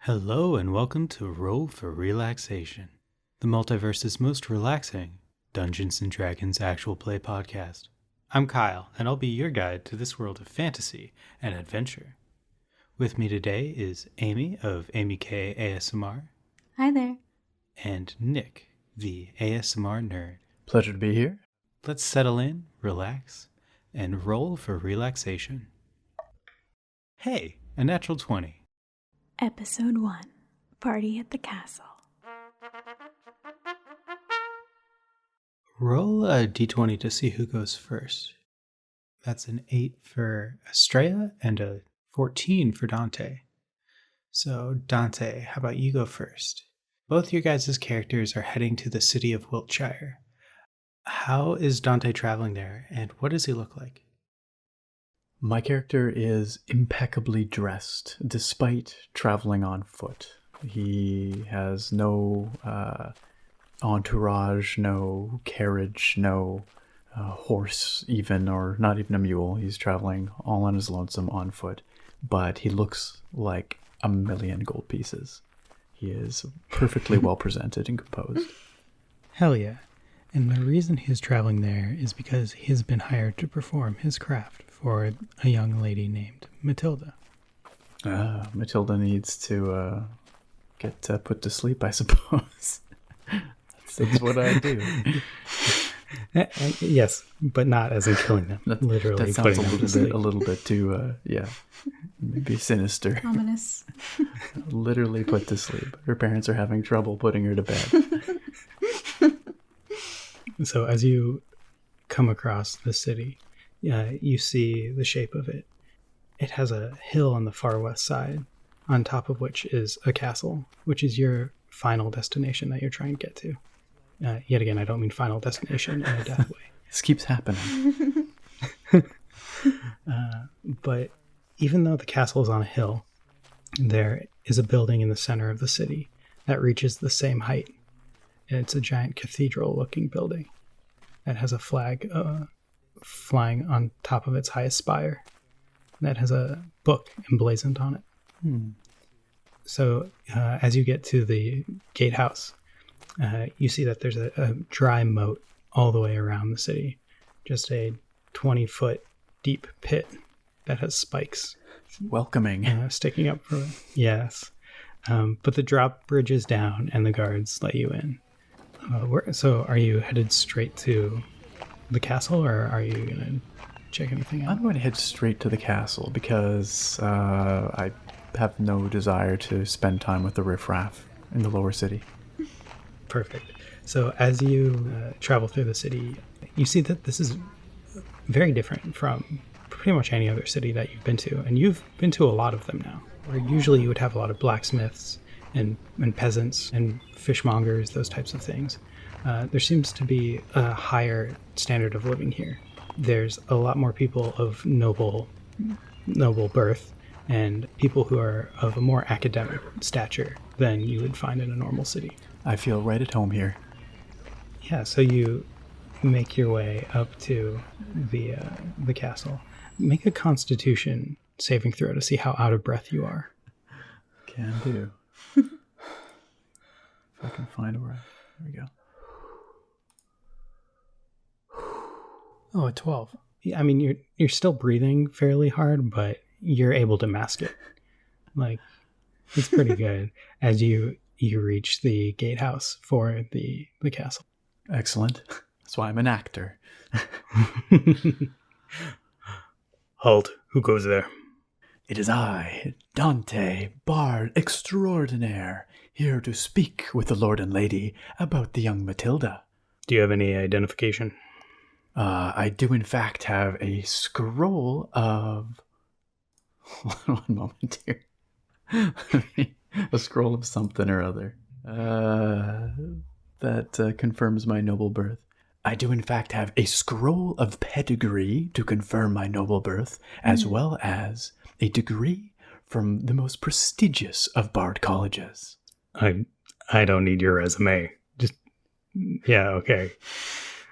Hello and welcome to Roll for Relaxation, the multiverse's most relaxing Dungeons & Dragons actual play podcast. I'm Kyle, and I'll be your guide to this world of fantasy and adventure. With me today is Amy of Amy K ASMR. Hi there. And Nick, the ASMR nerd. Pleasure to be here. Let's settle in, relax, and roll for relaxation. Hey, a natural 20. Episode 1, Party at the Castle. Roll a d20 to see who goes first. That's an 8 for Estrella and a 14 for Dante. So, Dante, how about you go first? Both your guys' characters are heading to the city of Wiltshire. How is Dante traveling there, and what does he look like? My character is impeccably dressed, despite traveling on foot. He has no entourage, no carriage, no horse even, or not even a mule. He's traveling all on his lonesome on foot, but he looks like a million gold pieces. He is perfectly well presented and composed. Hell yeah. And the reason he's traveling there is because he's been hired to perform his craft for a young lady named Matilda. Matilda needs to get put to sleep, I suppose. That's what I do. Yes, but not as in killing them. Literally, that sounds putting a little bit too, maybe sinister. Ominous. Literally put to sleep. Her parents are having trouble putting her to bed. So as you come across the city, you see the shape of it. It has a hill on the far west side, on top of which is a castle, which is your final destination that you're trying to get to. Yet again, I don't mean final destination in a death way. This keeps happening. But even though the castle is on a hill, there is a building in the center of the city that reaches the same height. And it's a giant cathedral-looking building that has a flag flying on top of its highest spire that has a book emblazoned on it. So as you get to the gatehouse, you see that there's a dry moat all the way around the city. Just a 20-foot deep pit that has spikes. Welcoming. Sticking up from it. Yes. But the drawbridge is down and the guards let you in. So are you headed straight to the castle, or are you going to check anything out? I'm going to head straight to the castle because I have no desire to spend time with the riffraff in the lower city. Perfect. So as you travel through the city, you see that this is very different from pretty much any other city that you've been to. And you've been to a lot of them now, where usually you would have a lot of blacksmiths and peasants and fishmongers, those types of things. There seems to be a higher standard of living here. There's a lot more people of noble birth and people who are of a more academic stature than you would find in a normal city. I feel right at home here. Yeah, so you make your way up to the castle. Make a Constitution saving throw to see how out of breath you are. Can do. If I can find where there we go. Oh, a 12. I mean, you're still breathing fairly hard, but you're able to mask it. Like, it's pretty good as you reach the gatehouse for the castle. Excellent. That's why I'm an actor. Halt. Who goes there? It is I, Dante, Bard Extraordinaire, here to speak with the Lord and Lady about the young Matilda. Do you have any identification? I do in fact have a scroll of... One moment here. A scroll of something or other. That confirms my noble birth. I do in fact have a scroll of pedigree to confirm my noble birth, as well as a degree from the most prestigious of Bard colleges. I don't need your resume. Just, yeah, okay.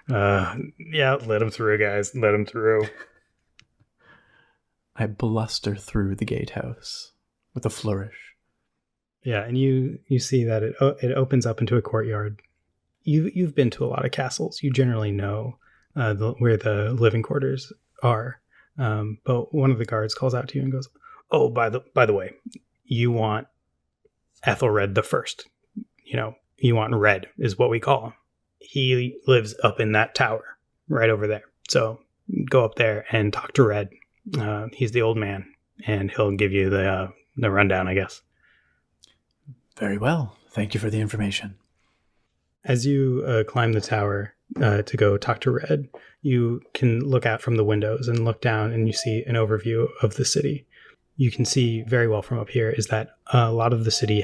Yeah, let him through, guys. Let him through. I bluster through the gatehouse with a flourish. Yeah, and you see that it opens up into a courtyard. You've been to a lot of castles. You generally know where the living quarters are. But one of the guards calls out to you and goes, "Oh, by the way, you want Ethelred the First. You want Red is what we call him. He lives up in that tower right over there. So go up there and talk to Red. He's the old man, and he'll give you the rundown, I guess." Very well. Thank you for the information. As you climb the tower to go talk to Red, you can look out from the windows and look down, and you see an overview of the city. You can see very well from up here is that a lot of the city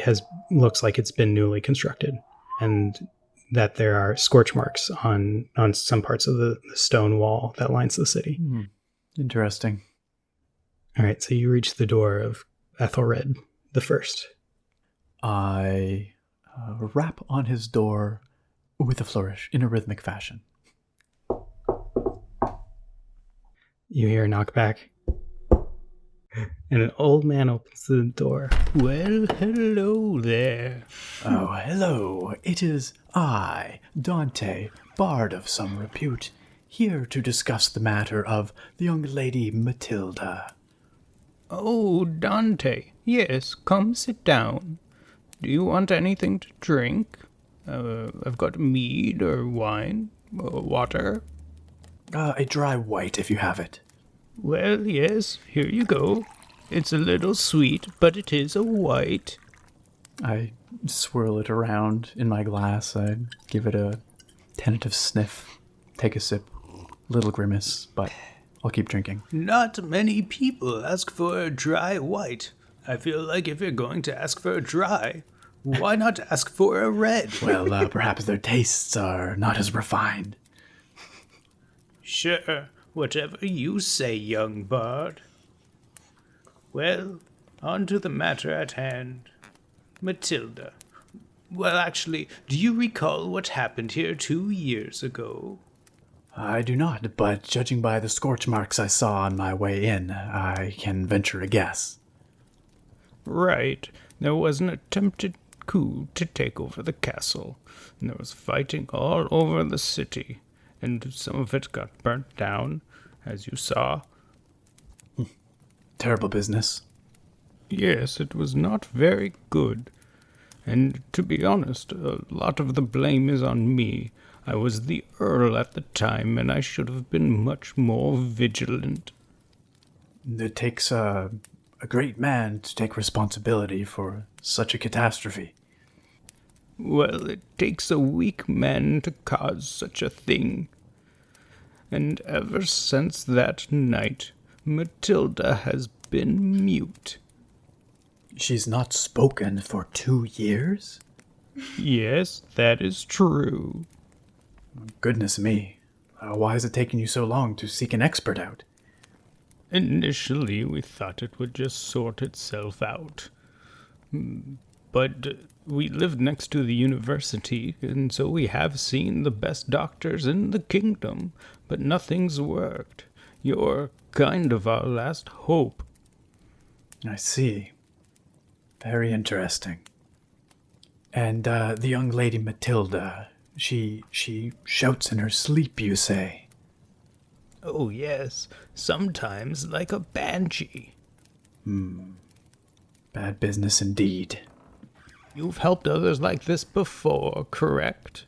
looks like it's been newly constructed, and that there are scorch marks on some parts of the stone wall that lines the city. Interesting. All right, so you reach the door of Ethelred the First. I rap on his door with a flourish in a rhythmic fashion. You hear a knockback, and an old man opens the door. "Well, hello there." "Oh, hello. It is I, Dante, bard of some repute, here to discuss the matter of the young lady Matilda." "Oh, Dante. Yes, come sit down. Do you want anything to drink? I've got mead or wine or water." A dry white, if you have it." "Well, yes, here you go. It's a little sweet, but it is a white." I swirl it around in my glass. I give it a tentative sniff, take a sip, little grimace, but I'll keep drinking. "Not many people ask for a dry white. I feel like if you're going to ask for a dry, why not ask for a red?" Well, perhaps their tastes are not as refined. "Sure, whatever you say, young bard. Well, on to the matter at hand. Matilda. Well, actually, do you recall what happened here 2 years ago?" I do not, but judging by the scorch marks I saw on my way in, I can venture a guess. "Right. There was an attempted coup to take over the castle, and there was fighting all over the city, and some of it got burnt down, as you saw." Terrible business. "Yes, it was not very good. And to be honest, a lot of the blame is on me. I was the Earl at the time, and I should have been much more vigilant." It takes a great man to take responsibility for such a catastrophe. "Well, it takes a weak man to cause such a thing. And ever since that night, Matilda has been mute." She's not spoken for 2 years? "Yes, that is true." Goodness me. Why is it taking you so long to seek an expert out? "Initially, we thought it would just sort itself out. But we live next to the university, and so we have seen the best doctors in the kingdom, but nothing's worked. You're kind of our last hope." I see. Very interesting. And the young lady Matilda, she shouts in her sleep, you say? "Oh, yes, sometimes like a banshee." Bad business indeed. "You've helped others like this before, correct?"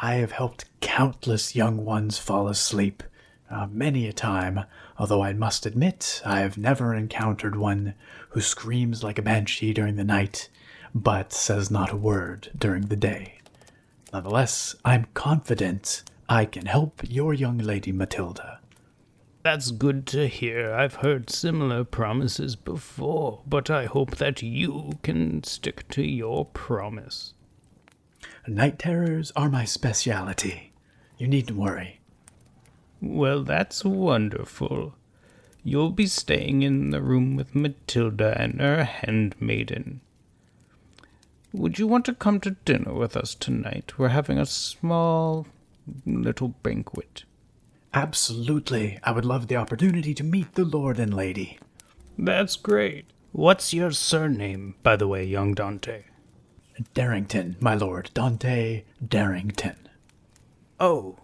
I have helped countless young ones fall asleep, many a time, although I must admit I have never encountered one who screams like a banshee during the night, but says not a word during the day. Nonetheless, I'm confident I can help your young lady Matilda. "That's good to hear. I've heard similar promises before, but I hope that you can stick to your promise." Night terrors are my specialty. You needn't worry. "Well, that's wonderful. You'll be staying in the room with Matilda and her handmaiden. Would you want to come to dinner with us tonight? We're having a small little banquet." Absolutely. I would love the opportunity to meet the Lord and Lady. "That's great. What's your surname, by the way, young Dante? Darrington, my lord. Dante Darrington. Oh,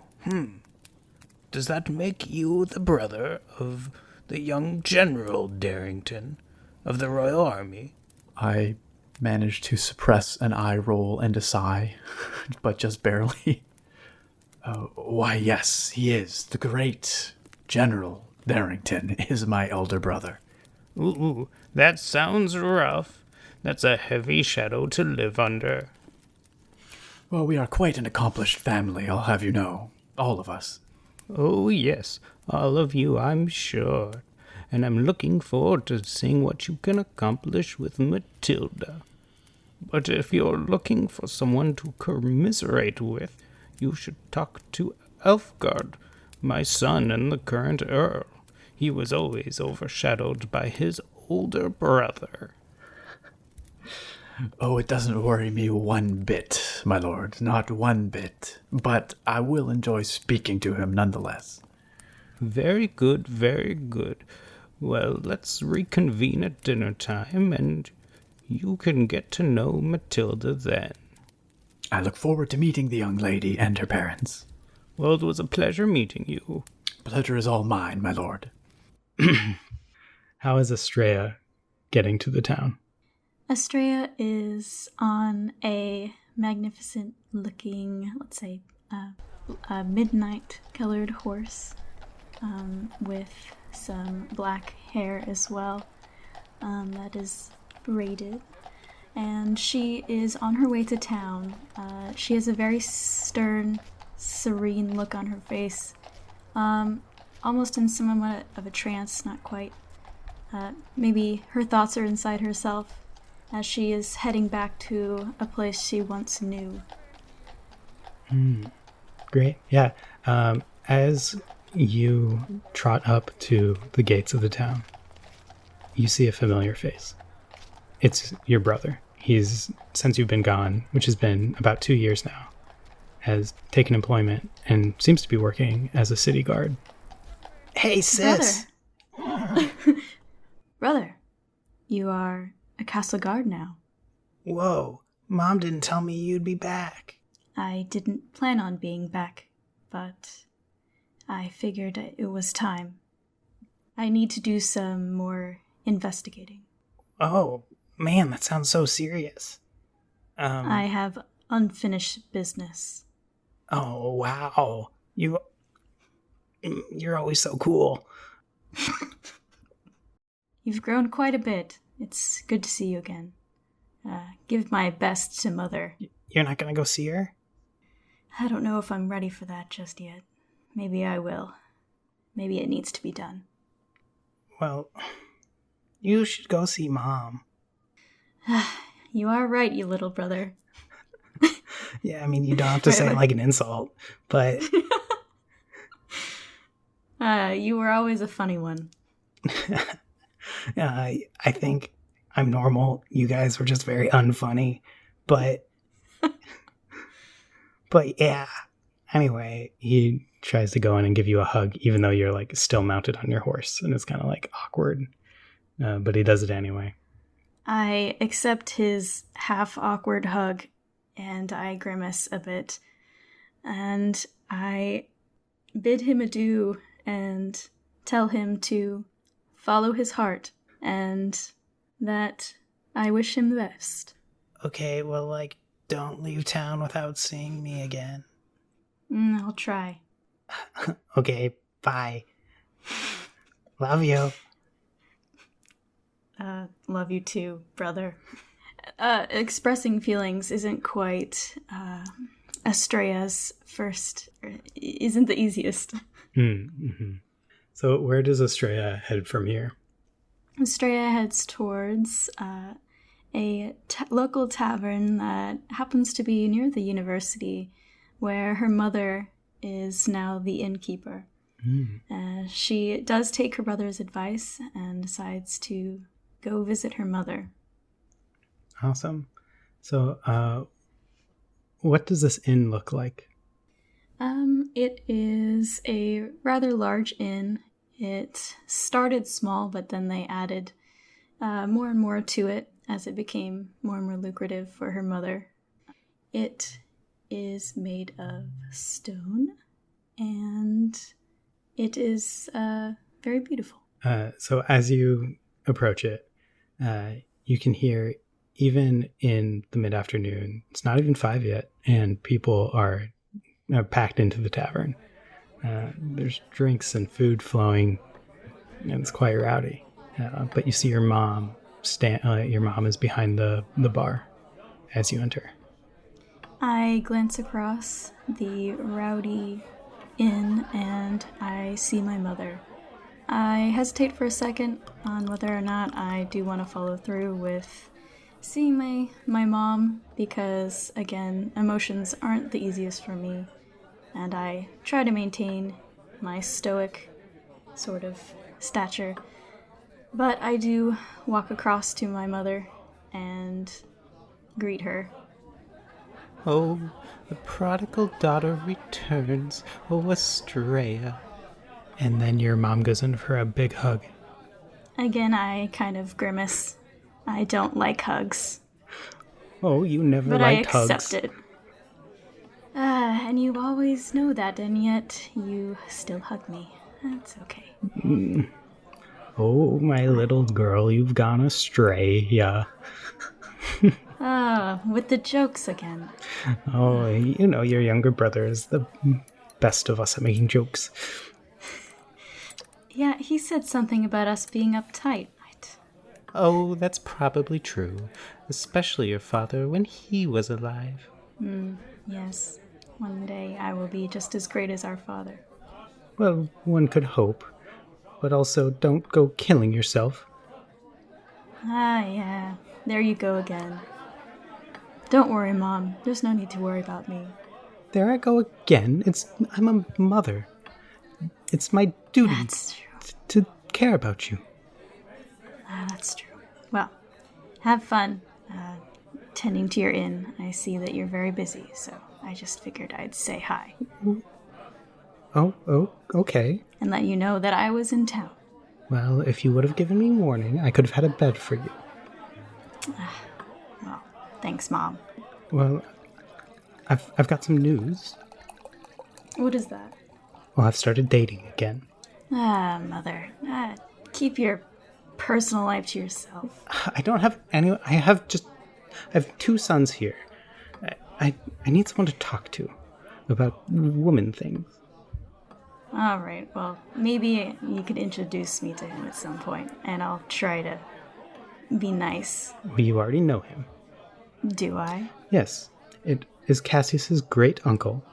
Does that make you the brother of the young General Darrington of the Royal Army? I managed to suppress an eye roll and a sigh, but just barely. Why, yes, he is. The great General Darrington is my elder brother. Ooh, that sounds rough. That's a heavy shadow to live under. Well, we are quite an accomplished family, I'll have you know. All of us. Oh, yes, all of you, I'm sure. And I'm looking forward to seeing what you can accomplish with Matilda. But if you're looking for someone to commiserate with, you should talk to Elfgard, my son and the current Earl. He was always overshadowed by his older brother. Oh, it doesn't worry me one bit, my lord, not one bit. But I will enjoy speaking to him nonetheless. Very good, very good. Well, let's reconvene at dinner time, and you can get to know Matilda then. I look forward to meeting the young lady and her parents. Well, it was a pleasure meeting you. Pleasure is all mine, my lord. How is Estrella getting to the town? Estrella is on a magnificent looking, let's say, a midnight colored horse with some black hair as well that is braided. And she is on her way to town. She has a very stern, serene look on her face. Almost in somewhat of a trance, not quite. Maybe her thoughts are inside herself as she is heading back to a place she once knew. Great. Yeah. As you trot up to the gates of the town, you see a familiar face. It's your brother. He's, since you've been gone, which has been about 2 years now, has taken employment and seems to be working as a city guard. Hey, sis! Brother, you are a castle guard now. Whoa, Mom didn't tell me you'd be back. I didn't plan on being back, but I figured it was time. I need to do some more investigating. Oh, man, that sounds so serious. I have unfinished business. Oh, wow. You're always so cool. You've grown quite a bit. It's good to see you again. Give my best to Mother. You're not going to go see her? I don't know if I'm ready for that just yet. Maybe I will. Maybe it needs to be done. Well, you should go see Mom. You are right, you little brother. Yeah, I mean, you don't have to say it like an insult, but... You were always a funny one. I think I'm normal. You guys were just very unfunny, but yeah. Anyway, he tries to go in and give you a hug, even though you're like still mounted on your horse, and it's kind of like awkward. But he does it anyway. I accept his half awkward hug, and I grimace a bit, and I bid him adieu and tell him to follow his heart, and that I wish him the best. Okay, well, like, don't leave town without seeing me again. I'll try. Okay, bye. Love you. Love you too, brother. Expressing feelings isn't quite Estrella's first, isn't the easiest. Mm-hmm. So where does Estrella head from here? Estrella heads towards a local tavern that happens to be near the university, where her mother is now the innkeeper. She does take her brother's advice and decides to go visit her mother. Awesome. So what does this inn look like? It is a rather large inn. It started small, but then they added more and more to it as it became more and more lucrative for her mother. It is made of stone, and it is very beautiful. So as you approach it, you can hear, even in the mid-afternoon, it's not even 5 yet, and people are packed into the tavern. There's drinks and food flowing, and it's quite rowdy. But you see your mom your mom is behind the bar as you enter. I glance across the rowdy inn, and I see my mother. I hesitate for a second on whether or not I do want to follow through with seeing my mom, because, again, emotions aren't the easiest for me, and I try to maintain my stoic sort of stature. But I do walk across to my mother and greet her. Oh, the prodigal daughter returns, oh Estrella. And then your mom goes in for a big hug. Again, I kind of grimace. I don't like hugs. Oh, you never but I liked hugs. accept it. And you always know that, and yet you still hug me. That's okay. Oh, my little girl, you've gone astray, yeah. With the jokes again. Oh, you know, your younger brother is the best of us at making jokes. Yeah, he said something about us being uptight. Oh, that's probably true, especially your father when he was alive. Yes. One day I will be just as great as our father. Well, one could hope. But also, don't go killing yourself. Yeah. There you go again. Don't worry, Mom. There's no need to worry about me. There I go again. I'm a mother. It's my duty That's true. to care about you. That's true. Well, have fun tending to your inn. I see that you're very busy, so I just figured I'd say hi. Oh, okay. And let you know that I was in town. Well, if you would have given me warning, I could have had a bed for you. Well, thanks, Mom. Well, I've got some news. What is that? Well, I've started dating again. Mother. Keep your personal life to yourself. I don't have any... I have 2 sons here. I need someone to talk to about woman things. All right, well, maybe you could introduce me to him at some point, and I'll try to be nice. Well, you already know him. Do I? Yes. It is Cassius's great uncle.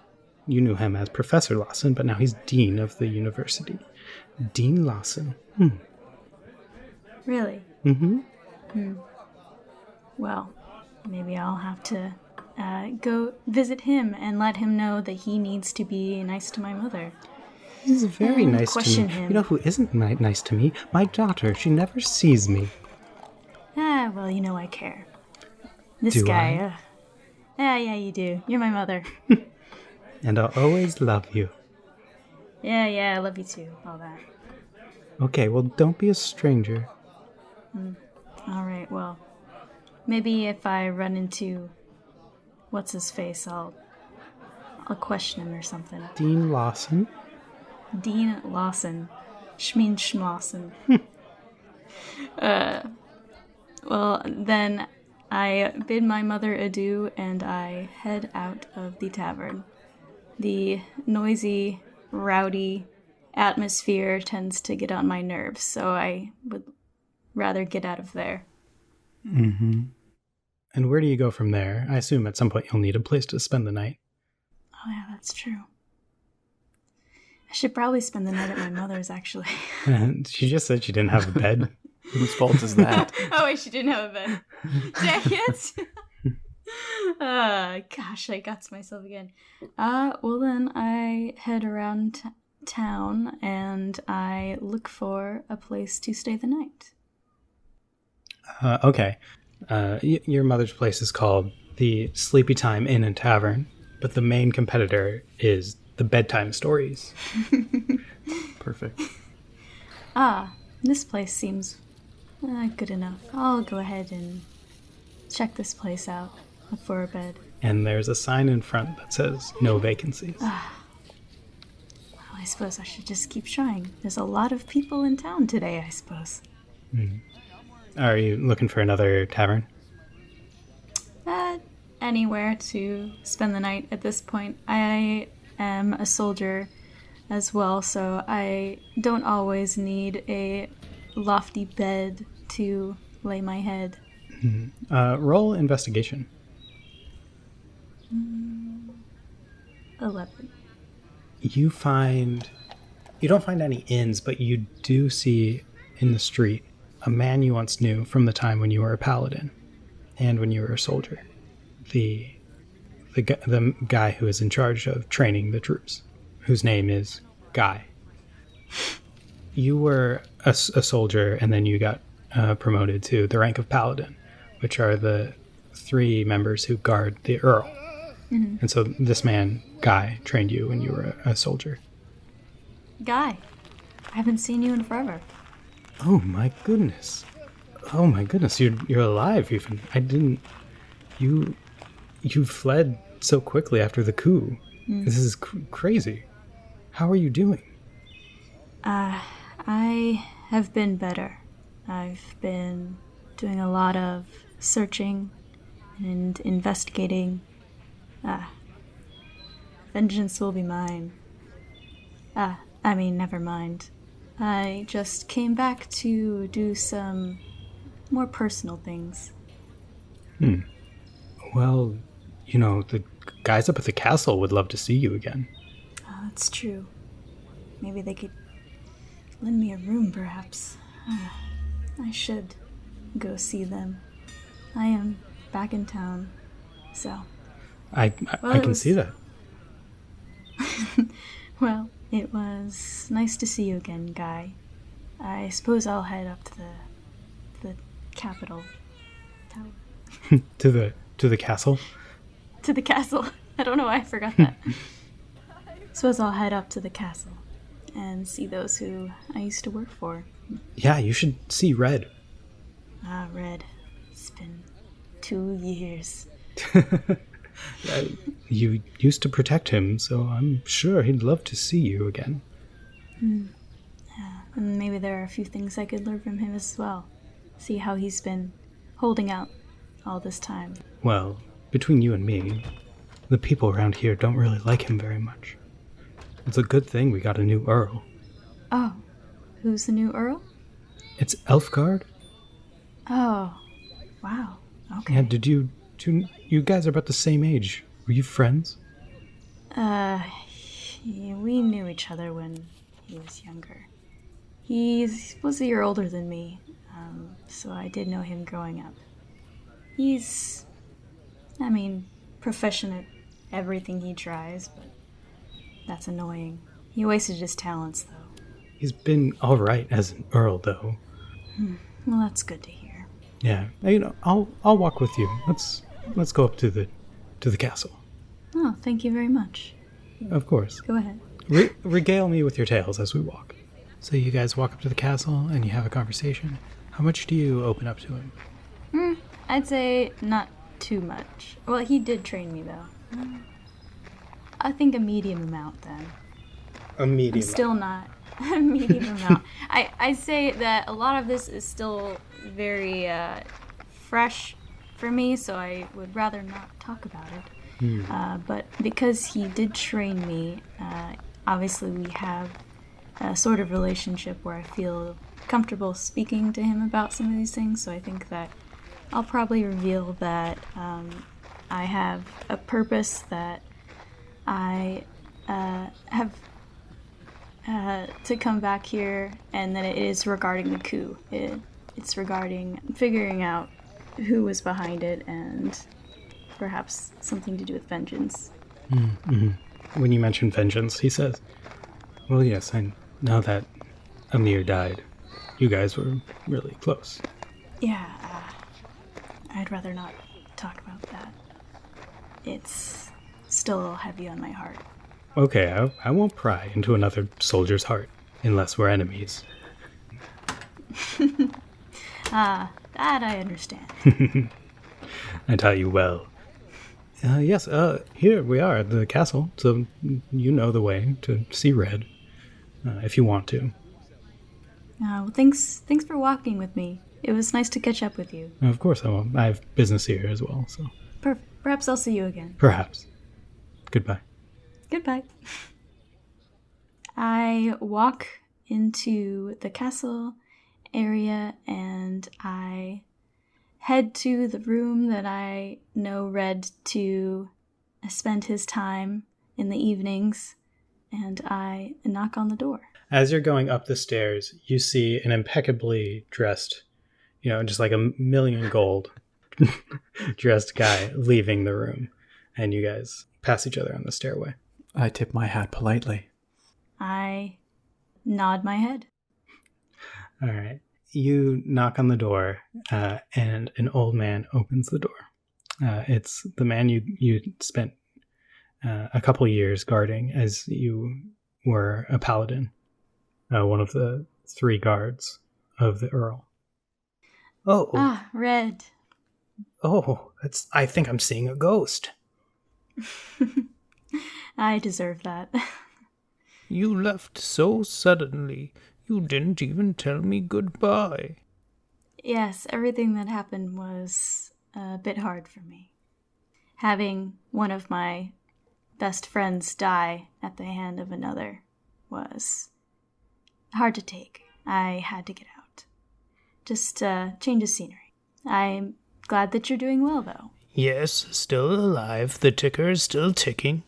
You knew him as Professor Lawson, but now he's Dean of the university. Dean Lawson. Really? Mm-hmm. Well, maybe I'll have to go visit him and let him know that he needs to be nice to my mother. He's very nice to me. Question him. You know who isn't nice to me? My daughter. She never sees me. Well, you know I care. This Do guy, yeah, you do. You're my mother. And I'll always love you. Yeah, I love you too. All that. Okay, well, don't be a stranger. All right, well, maybe if I run into what's-his-face, I'll question him or something. Dean Lawson? Dean Lawson. Schmeen Schmawson. Well, then I bid my mother adieu and I head out of the tavern. The noisy, rowdy atmosphere tends to get on my nerves, so I would rather get out of there. Mm-hmm. And where do you go from there? I assume at some point you'll need a place to spend the night. Oh yeah, that's true. I should probably spend the night at my mother's, actually. She just said she didn't have a bed. Whose fault is that? Oh wait, she didn't have a bed. Dang it! Gosh, I got to myself again. Well then, I head around town and I look for a place to stay the night. Okay. Your mother's place is called the Sleepy Time Inn and Tavern, but the main competitor is the Bedtime Stories. Perfect. This place seems Good enough. I'll go ahead and check this place out. Look for a bed. And there's a sign in front that says no vacancies. Well, I suppose I should just keep trying. There's a lot of people in town today, I suppose. Are you looking for another tavern? Anywhere to spend the night at this point. I am a soldier as well, so I don't always need a lofty bed to lay my head. Roll investigation. 11. You don't find any inns, but you do see in the street a man you once knew from the time when you were a paladin and when you were a soldier. The guy who is in charge of training the troops, whose name is Guy. You were a soldier, and then you got promoted to the rank of paladin, which are the 3 members who guard the Earl. Mm-hmm. And so this man, Guy, trained you when you were a soldier. Guy, I haven't seen you in forever. Oh my goodness! You're alive. Even I didn't. You fled so quickly after the coup. This is crazy. How are you doing? I have been better. I've been doing a lot of searching and investigating. Vengeance will be mine. Never mind. I just came back to do some more personal things. Well, the guys up at the castle would love to see you again. Oh, that's true. Maybe they could lend me a room, perhaps. I should go see them. I am back in town, so... I can see that. Well, it was nice to see you again, Guy. I suppose I'll head up to the capital tower. To the castle? To the castle. I don't know why I forgot that. Suppose I'll head up to the castle and see those who I used to work for. Yeah, you should see Red. Red. It's been 2 years. You used to protect him, so I'm sure he'd love to see you again. Yeah, and maybe there are a few things I could learn from him as well. See how he's been holding out all this time. Well, between you and me, the people around here don't really like him very much. It's a good thing we got a new Earl. Oh, who's the new Earl? It's Elfgard. Oh, wow. Okay. Yeah, you guys are about the same age. Were you friends? We knew each other when he was younger. He was a year older than me, so I did know him growing up. He's, proficient at everything he tries, but that's annoying. He wasted his talents, though. He's been all right as an Earl, though. Well, that's good to hear. Yeah, I'll walk with you. Let's go up to the castle. Oh, thank you very much. Of course. Go ahead. Regale me with your tales as we walk. So you guys walk up to the castle and you have a conversation. How much do you open up to him? I'd say not too much. Well, he did train me, though. I think a medium amount, then. A medium I'm still not a medium amount. I say that a lot of this is still very fresh for me, so I would rather not talk about it. But because he did train me, obviously we have a sort of relationship where I feel comfortable speaking to him about some of these things, so I think that I'll probably reveal that I have a purpose, that I have to come back here, and that it is regarding the coup. It's regarding figuring out who was behind it, and perhaps something to do with vengeance. When you mention vengeance, he says, well, yes, I know that Amir died. You guys were really close. Yeah, I'd rather not talk about that. It's still heavy on my heart. Okay, I won't pry into another soldier's heart, unless we're enemies. Ah, that I understand. I taught you well. Yes, here we are at the castle, so you know the way to see Red, if you want to. Well, thanks for walking with me. It was nice to catch up with you. Of course I will. I have business here as well, so... Perhaps I'll see you again. Perhaps. Goodbye. Goodbye. I walk into the castle area and I head to the room that I know Red to spend his time in the evenings, and I knock on the door. As you're going up the stairs, you see an impeccably dressed, just like a million gold dressed guy leaving the room. And you guys pass each other on the stairway. I tip my hat politely. I nod my head. All right. You knock on the door, and an old man opens the door. It's the man you spent a couple years guarding as you were a paladin, one of the 3 guards of the Earl. Oh. Ah, Red. Oh, I think I'm seeing a ghost. I deserve that. You left so suddenly. You didn't even tell me goodbye. Yes, everything that happened was a bit hard for me. Having one of my best friends die at the hand of another was hard to take. I had to get out. Just change of scenery. I'm glad that you're doing well, though. Yes, still alive. The ticker is still ticking.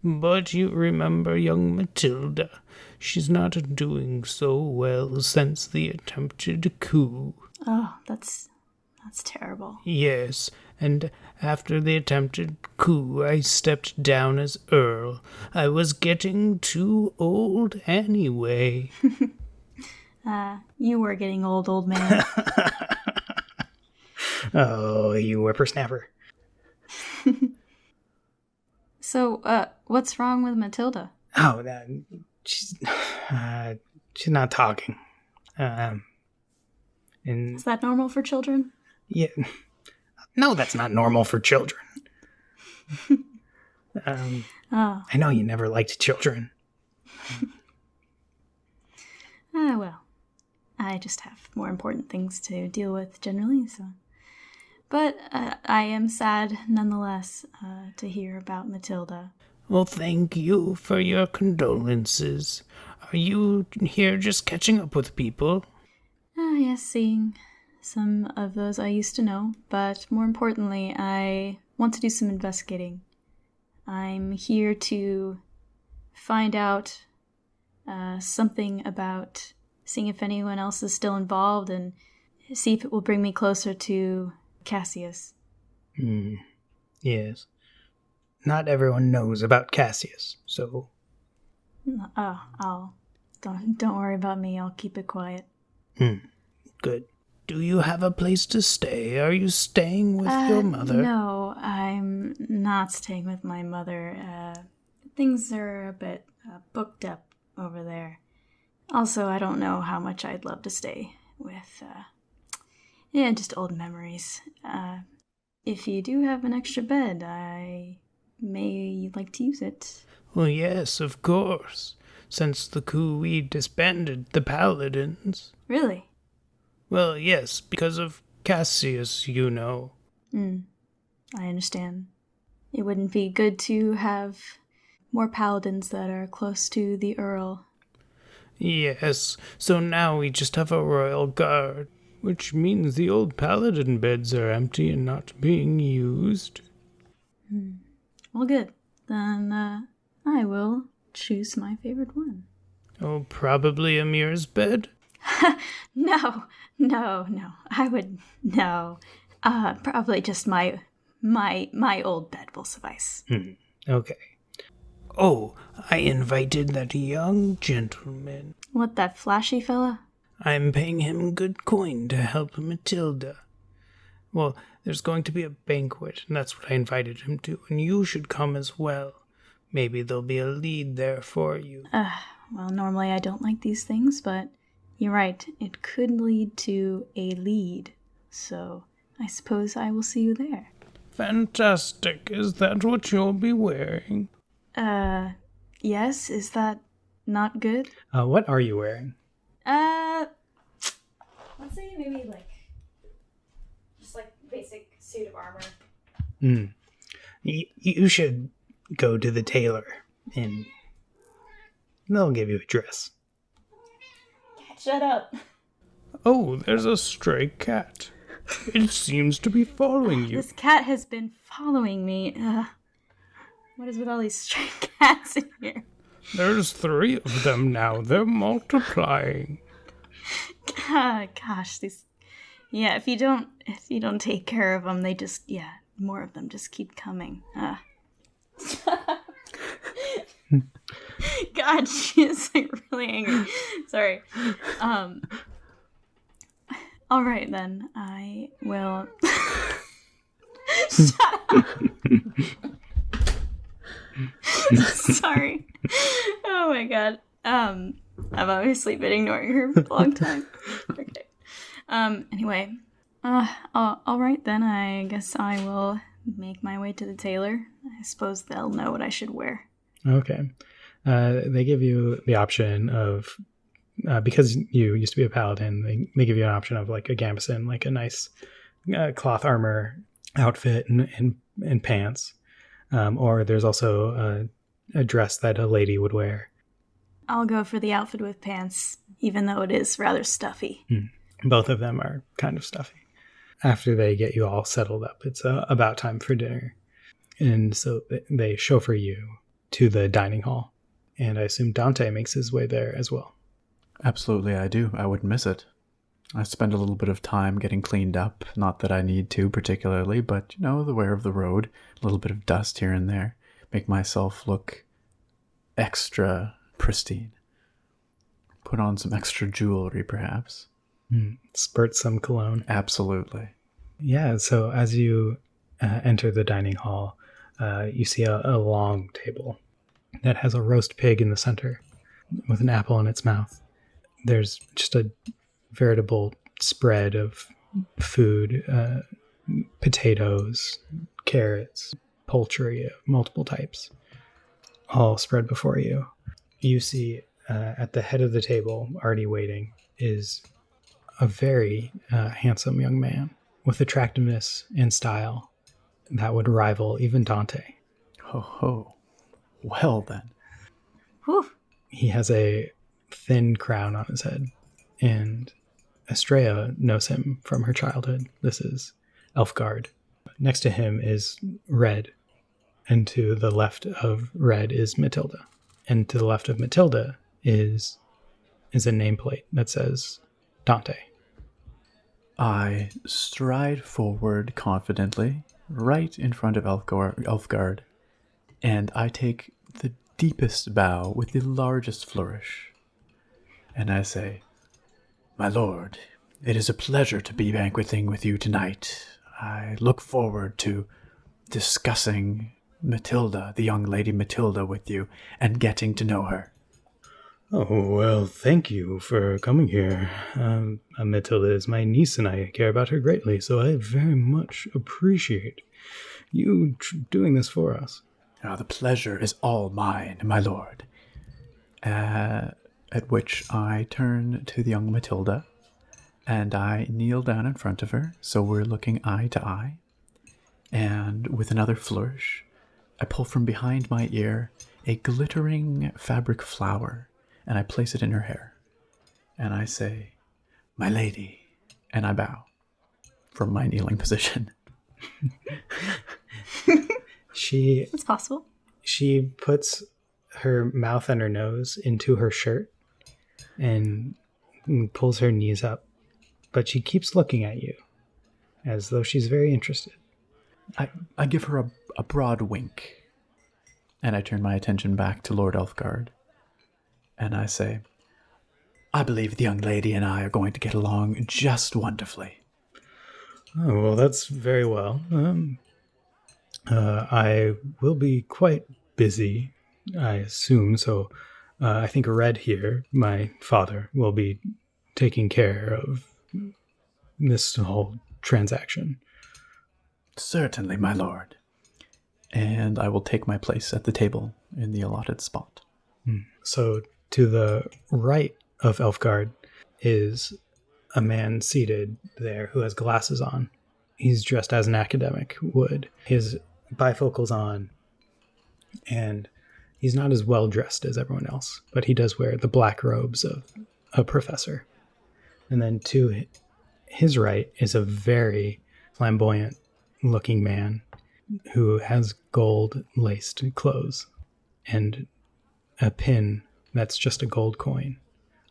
But you remember young Matilda. She's not doing so well since the attempted coup. Oh, that's terrible. Yes, and after the attempted coup, I stepped down as Earl. I was getting too old anyway. You were getting old man. Oh, you whippersnapper. So, what's wrong with Matilda? Oh, she's not talking. And is that normal for children? Yeah, no, that's not normal for children. Oh. I know you never liked children. Well, I just have more important things to deal with generally, so. But I am sad, nonetheless, to hear about Matilda. Well, thank you for your condolences. Are you here just catching up with people? Yes, seeing some of those I used to know, but more importantly, I want to do some investigating. I'm here to find out something about seeing if anyone else is still involved and see if it will bring me closer to Cassius. Yes. Not everyone knows about Cassius, so... Don't worry about me, I'll keep it quiet. Good. Do you have a place to stay? Are you staying with your mother? No, I'm not staying with my mother. Things are a bit booked up over there. Also, I don't know how much I'd love to stay with, just old memories. If you do have an extra bed, I may like to use it. Well, yes, of course. Since the coup, we disbanded the paladins. Really? Well, yes, because of Cassius, you know. I understand. It wouldn't be good to have more paladins that are close to the Earl. Yes, so now we just have a royal guard, which means the old paladin beds are empty and not being used. Well, good. Then I will choose my favorite one. Oh, probably Amir's bed? No. I would no. Probably just my old bed will suffice. Okay. Oh, I invited that young gentleman. What, that flashy fella? I'm paying him good coin to help Matilda. Well, there's going to be a banquet, and that's what I invited him to, and you should come as well. Maybe there'll be a lead there for you. Well, normally I don't like these things, but you're right. It could lead to a lead. So I suppose I will see you there. Fantastic. Is that what you'll be wearing? Yes. Is that not good? What are you wearing? Let's say maybe just basic suit of armor. You should go to the tailor and they'll give you a dress. Shut up. Oh, there's a stray cat. It seems to be following you. This cat has been following me. What is with all these stray cats in here? There's 3 of them now. They're multiplying. Gosh, these. Yeah, if you don't take care of them, they just more of them just keep coming. God, she is really angry. Sorry. All right then, I will. Shut up. Sorry. Oh my God. I've obviously been ignoring her for a long time. Okay. Anyway. All right then. I guess I will make my way to the tailor. I suppose they'll know what I should wear. Okay. They give you the option of, because you used to be a paladin, they give you an option of like a gambeson, like a nice cloth armor outfit and pants. Or there's also a dress that a lady would wear. I'll go for the outfit with pants, even though it is rather stuffy. Both of them are kind of stuffy. After they get you all settled up, it's about time for dinner. And so they chauffeur you to the dining hall. And I assume Dante makes his way there as well. Absolutely, I do. I wouldn't miss it. I spend a little bit of time getting cleaned up. Not that I need to particularly, but, the wear of the road, a little bit of dust here and there. Make myself look extra pristine. Put on some extra jewelry, perhaps. Spurt some cologne. Absolutely. Yeah, so as you enter the dining hall, you see a long table that has a roast pig in the center with an apple in its mouth. There's just a veritable spread of food, potatoes, carrots, poultry of multiple types, all spread before you. You see at the head of the table, already waiting, is a very handsome young man with attractiveness and style that would rival even Dante. Ho ho. Well then. Whew. He has a thin crown on his head, and Estrella knows him from her childhood. This is Elfgard. Next to him is Red, and to the left of Red is Matilda. And to the left of Matilda is a nameplate that says Dante. I stride forward confidently, right in front of Elfgard, and I take the deepest bow with the largest flourish. And I say, "My lord, it is a pleasure to be banqueting with you tonight. I look forward to discussing Matilda, the young lady Matilda, with you, and getting to know her." Oh, well, thank you for coming here. Matilda is my niece, and I care about her greatly, so I very much appreciate you doing this for us. The pleasure is all mine, my lord. At which I turn to the young Matilda, and I kneel down in front of her, so we're looking eye to eye. And with another flourish, I pull from behind my ear a glittering fabric flower, and I place it in her hair. And I say, "My lady," and I bow from my kneeling position. It's possible. She puts her mouth and her nose into her shirt and pulls her knees up, but she keeps looking at you as though she's very interested. I give her a broad wink, and I turn my attention back to Lord Ethelred, and I say, "I believe the young lady and I are going to get along just wonderfully." Oh, well, that's very well. I will be quite busy, I assume, so I think Red here, my father, will be taking care of this whole transaction. Certainly, my lord. And I will take my place at the table in the allotted spot. So to the right of Elfgard is a man seated there who has glasses on. He's dressed as an academic would. His bifocals on, and he's not as well dressed as everyone else, but he does wear the black robes of a professor. And then to his right is a very flamboyant looking man who has gold laced clothes and a pin that's just a gold coin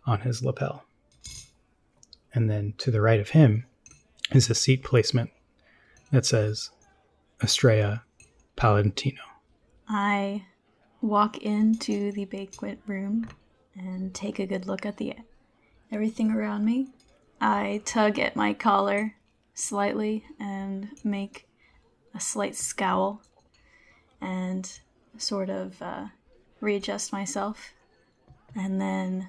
on his lapel. And then to the right of him is a seat placement that says Estrella Palantino. I walk into the banquet room and take a good look at everything around me. I tug at my collar slightly and make a slight scowl and sort of readjust myself, and then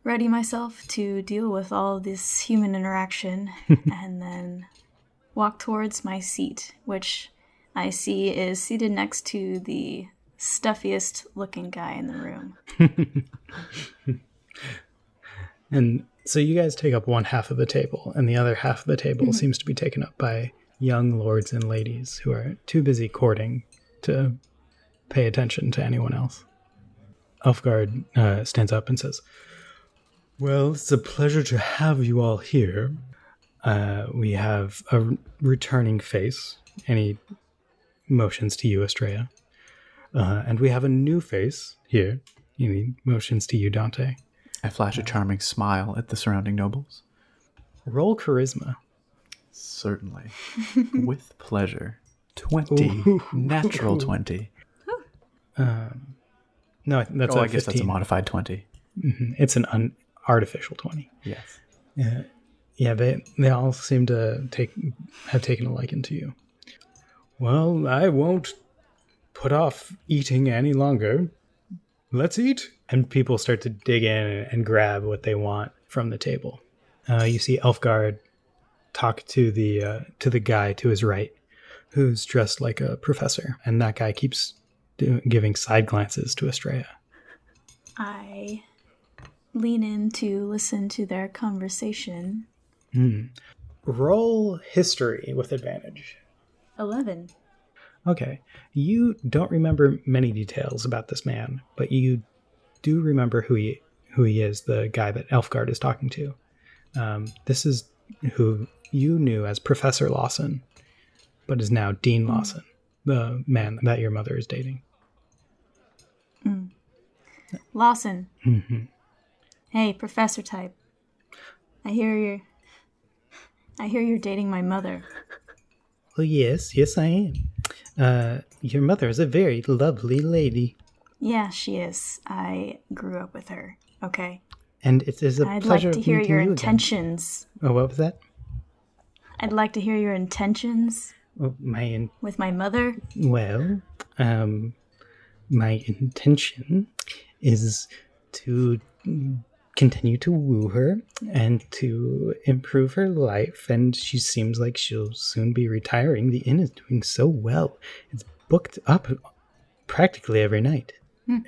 ready myself to deal with all this human interaction and then walk towards my seat, which I see is seated next to the stuffiest looking guy in the room. And so you guys take up one half of the table, and the other half of the table seems to be taken up by young lords and ladies who are too busy courting to pay attention to anyone else. Elfgard stands up and says, "Well, it's a pleasure to have you all here. We have a returning face," and he motions to you, Estrella. "And we have a new face here," and he motions to you, Dante. I flash a charming smile at the surrounding nobles. Roll charisma. Certainly. With pleasure. 20. Natural 20. No, that's I guess that's a modified 20. Mm-hmm. It's an artificial 20. Yes. Yeah, they all seem to have taken a liking to you. "Well, I won't put off eating any longer. Let's eat." And people start to dig in and grab what they want from the table. You see Elfgard talk to the guy to his right, who's dressed like a professor, and that guy keeps giving side glances to Estrella. I lean in to listen to their conversation. Roll history with advantage. 11. Okay. You don't remember many details about this man, but you do remember who he is, the guy that Elfgard is talking to. This is who you knew as Professor Lawson, but is now Dean Lawson, the man that your mother is dating. Lawson. Mm-hmm. Hey, professor type. I hear you're dating my mother. Well, yes, I am. Your mother is a very lovely lady. Yeah, she is. I grew up with her. Okay. And it is a I'd pleasure like to hear meeting your you intentions. Again. Oh, what was that? I'd like to hear your intentions Oh, with my mother. Well, my intention is to continue to woo her and to improve her life, and she seems like she'll soon be retiring. The inn is doing so well. It's booked up practically every night.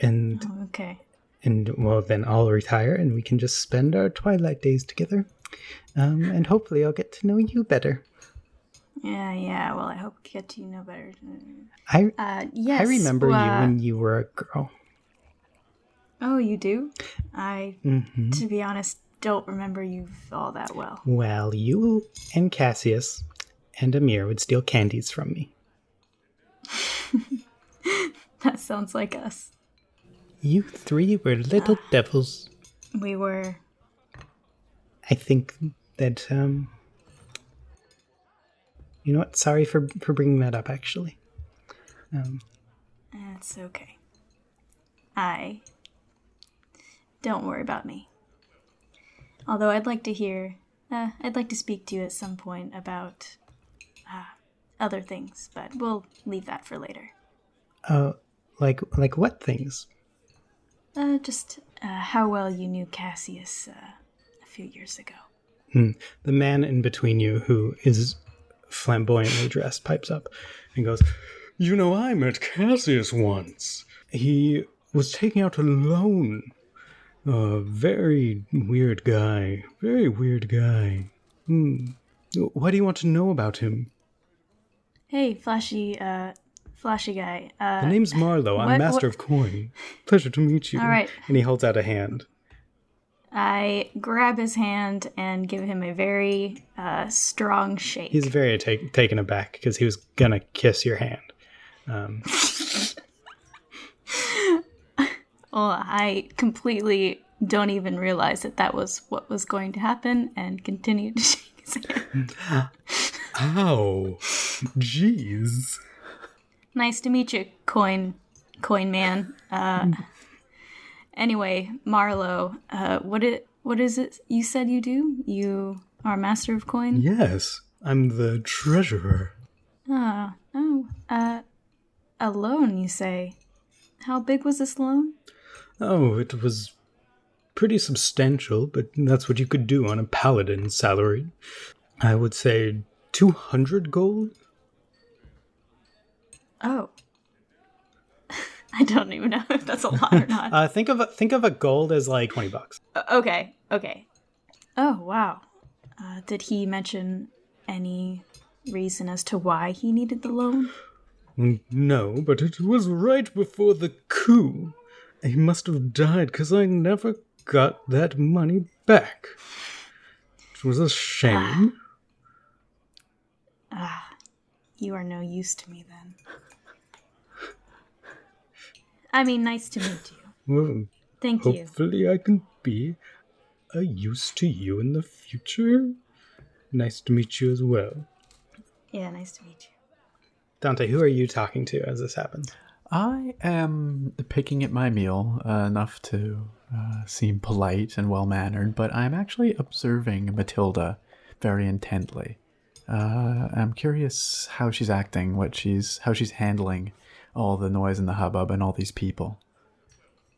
And okay. And well, then I'll retire and we can just spend our twilight days together. And hopefully I'll get to know you better. Yeah. Well, I hope to get to know better. I Yes. remember you when you were a girl. Oh, you do? To be honest, don't remember you all that well. Well, you and Cassius and Amir would steal candies from me. That sounds like us. You three were little devils. We were. I think that, you know what? Sorry for bringing that up, actually. That's okay. Don't worry about me. Although I'd like to speak to you at some point about other things, but we'll leave that for later. Like what things? Just how well you knew Cassius few years ago. The man in between you, who is flamboyantly dressed, pipes up and goes, "You know, I met Cassius once. He was taking out a loan. Very weird guy. Very weird guy. What do you want to know about him?" Hey, flashy guy. The name's Marlowe. I'm Master of Coin. Pleasure to meet you. All right. And he holds out a hand. I grab his hand and give him a very strong shake. He's very taken aback because he was going to kiss your hand. Well, I completely don't even realize that was what was going to happen and continued to shake his hand. Ow. Jeez. Nice to meet you, coin man. Anyway, Marlowe, what is it you said you do? You are Master of Coin? Yes, I'm the treasurer. A loan, you say? How big was this loan? Oh, it was pretty substantial, but that's what you could do on a paladin's salary. I would say 200 gold? Oh. I don't even know if that's a lot or not. Think of a gold as like $20. Okay. Oh, wow. Did he mention any reason as to why he needed the loan? No, but it was right before the coup. He must have died because I never got that money back. It was a shame. You are no use to me then. I mean, nice to meet you. Well, Thank you. hopefully I can be a use to you in the future. Nice to meet you as well. Yeah, nice to meet you. Dante, who are you talking to as this happens? I am picking at my meal enough to seem polite and well-mannered, but I'm actually observing Matilda very intently. I'm curious how she's acting, how she's handling all the noise and the hubbub and all these people.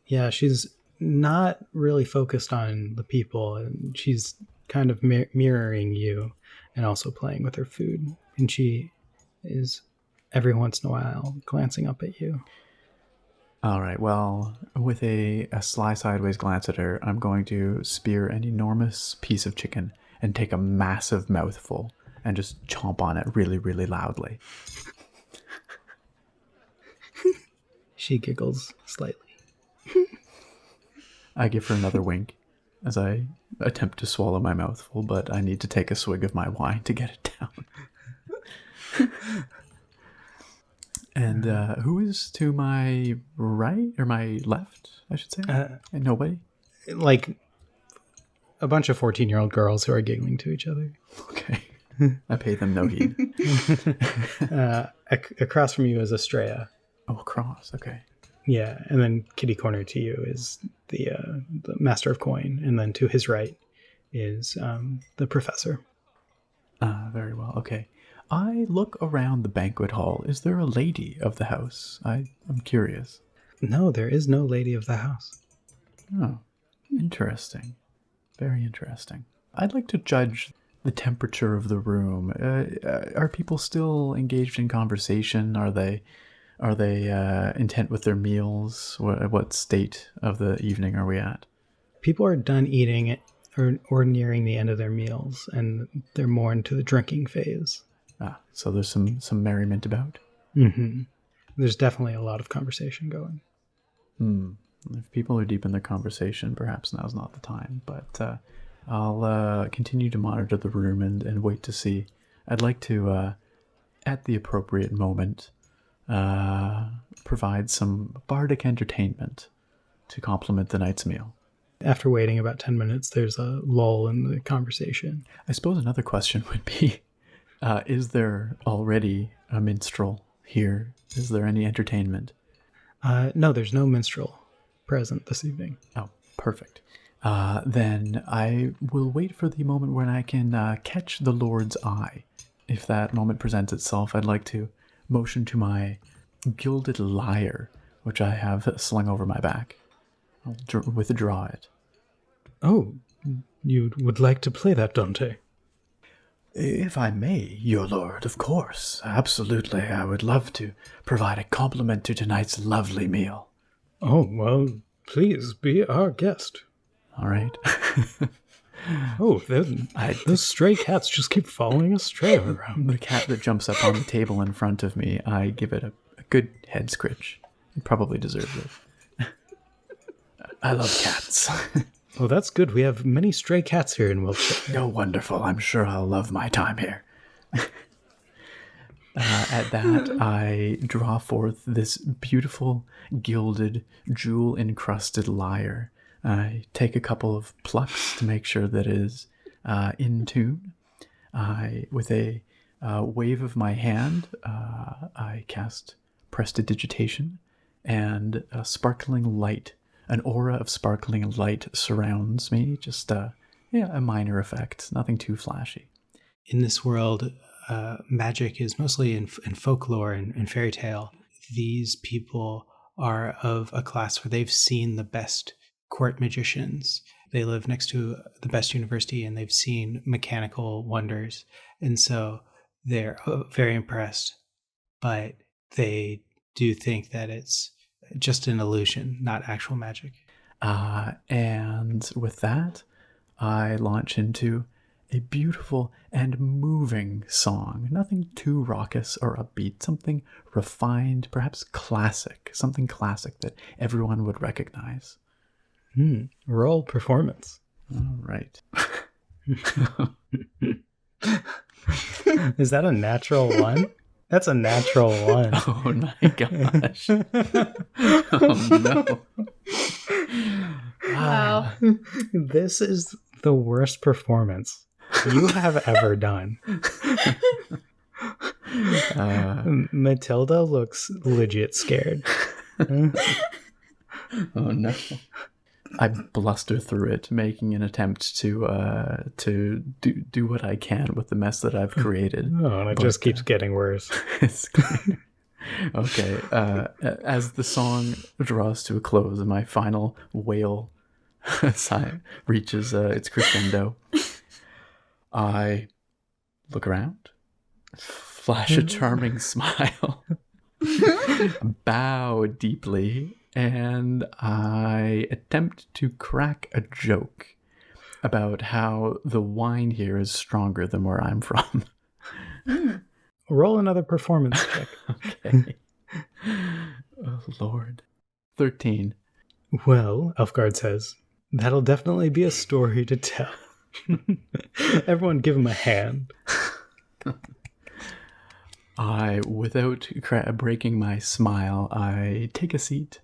Yeah, she's not really focused on the people, and she's kind of mirroring you and also playing with her food. And she is every once in a while glancing up at you. All right, well, with a sly sideways glance at her, I'm going to spear an enormous piece of chicken and take a massive mouthful and just chomp on it really, really loudly. She giggles slightly. I give her another wink as I attempt to swallow my mouthful, but I need to take a swig of my wine to get it down. And who is to my right, or my left, I should say? Nobody? Like a bunch of 14-year-old girls who are giggling to each other. Okay. I pay them no heed. Across from you is Estrella. Oh, across, okay. Yeah, and then kitty corner to you is the Master of Coin, and then to his right is the Professor. Very well, okay. I look around the banquet hall. Is there a lady of the house? I'm curious. No, there is no lady of the house. Oh, interesting. Very interesting. I'd like to judge the temperature of the room. Are people still engaged in conversation? Are they intent with their meals? What state of the evening are we at? People are done eating or nearing the end of their meals, and they're more into the drinking phase. So there's some merriment about. Mm-hmm. There's definitely a lot of conversation going. If people are deep in their conversation, perhaps now's not the time. But I'll continue to monitor the room and wait to see. I'd like to, at the appropriate moment, provide some bardic entertainment to complement the night's meal. After waiting about 10 minutes, there's a lull in the conversation. I suppose another question would be, is there already a minstrel here? Is there any entertainment? No, there's no minstrel present this evening. Oh, perfect. Then I will wait for the moment when I can catch the Lord's eye. If that moment presents itself, I'd like to motion to my gilded lyre, which I have slung over my back. I'll withdraw it. Oh, You would like to play that, Dante? If I may, your lord, of course. Absolutely, I would love to provide a compliment to tonight's lovely meal. Oh, well, please be our guest. All right. Oh, those stray cats just keep following Estrella around. The cat that jumps up on the table in front of me, I give it a good head scritch. It probably deserves it. I love cats. Well, that's good. We have many stray cats here in Wiltshire. Oh, wonderful. I'm sure I'll love my time here. At that, I draw forth this beautiful, gilded, jewel-encrusted lyre. I take a couple of plucks to make sure that it is in tune. With a wave of my hand, I cast prestidigitation, and a sparkling light, an aura of sparkling light surrounds me. Just a minor effect, nothing too flashy. In this world, magic is mostly in folklore and fairy tale. These people are of a class where they've seen the best court magicians. They live next to the best university, and they've seen mechanical wonders. And so they're very impressed, but they do think that it's just an illusion, not actual magic. And with that, I launch into a beautiful and moving song. Nothing too raucous or upbeat, something refined, perhaps classic, something classic that everyone would recognize. Roll performance. All right. Is that a natural one? That's a natural one. Oh my gosh. Oh no. Wow. This is the worst performance you have ever done. Matilda looks legit scared. Oh no. I bluster through it, making an attempt to do what I can with the mess that I've created. Oh, and it just keeps getting worse. Okay. As the song draws to a close and my final wail reaches its crescendo, I look around, flash a charming smile, bow deeply, and I attempt to crack a joke about how the wine here is stronger than where I'm from. Roll another performance check. Okay. Oh, Lord. 13. Well, Elfgard says, that'll definitely be a story to tell. Everyone give him a hand. Without breaking my smile, I take a seat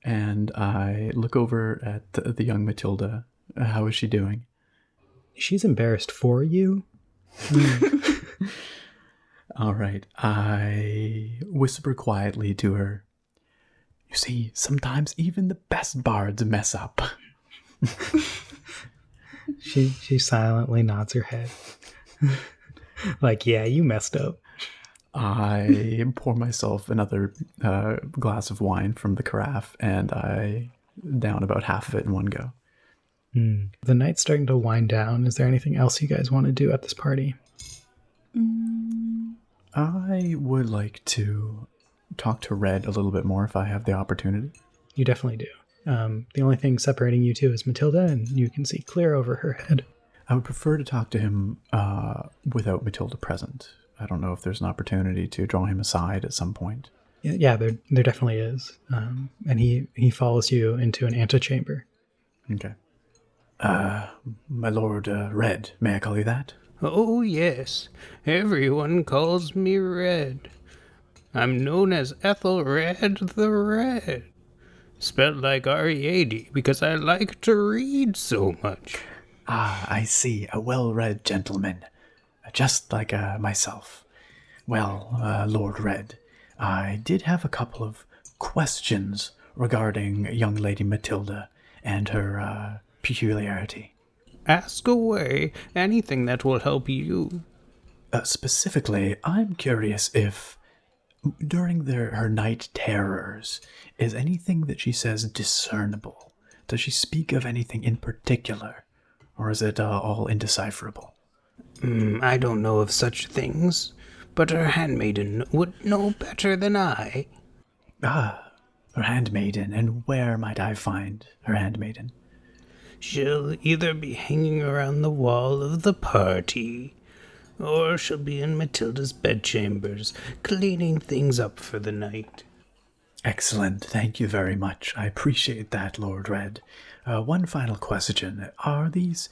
and I look over at the young Matilda. How is she doing? She's embarrassed for you. All right. I whisper quietly to her. You see, sometimes even the best bards mess up. She silently nods her head. Like, yeah, you messed up. I pour myself another glass of wine from the carafe, and I down about half of it in one go. The night's starting to wind down. Is there anything else you guys want to do at this party? I would like to talk to Red a little bit more if I have the opportunity. You definitely do. The only thing separating you two is Matilda, and you can see clear over her head. I would prefer to talk to him without Matilda present. I don't know if there's an opportunity to draw him aside at some point. Yeah, there definitely is. And he follows you into an antechamber. Okay. My Lord Red, may I call you that? Oh, yes. Everyone calls me Red. I'm known as Ethelred the Red. Spelled like R-E-A-D because I like to read so much. Ah, I see. A well-read gentleman. Just like myself. Well, Lord Red, I did have a couple of questions regarding young Lady Matilda and her peculiarity. Ask away. Anything that will help you. Specifically, I'm curious if, during her night terrors, is anything that she says discernible? Does she speak of anything in particular? Or is it all indecipherable? I don't know of such things, but her handmaiden would know better than I. Ah, her handmaiden. And where might I find her handmaiden? She'll either be hanging around the wall of the party, or she'll be in Matilda's bedchambers, cleaning things up for the night. Excellent. Thank you very much. I appreciate that, Lord Red. One final question. Are these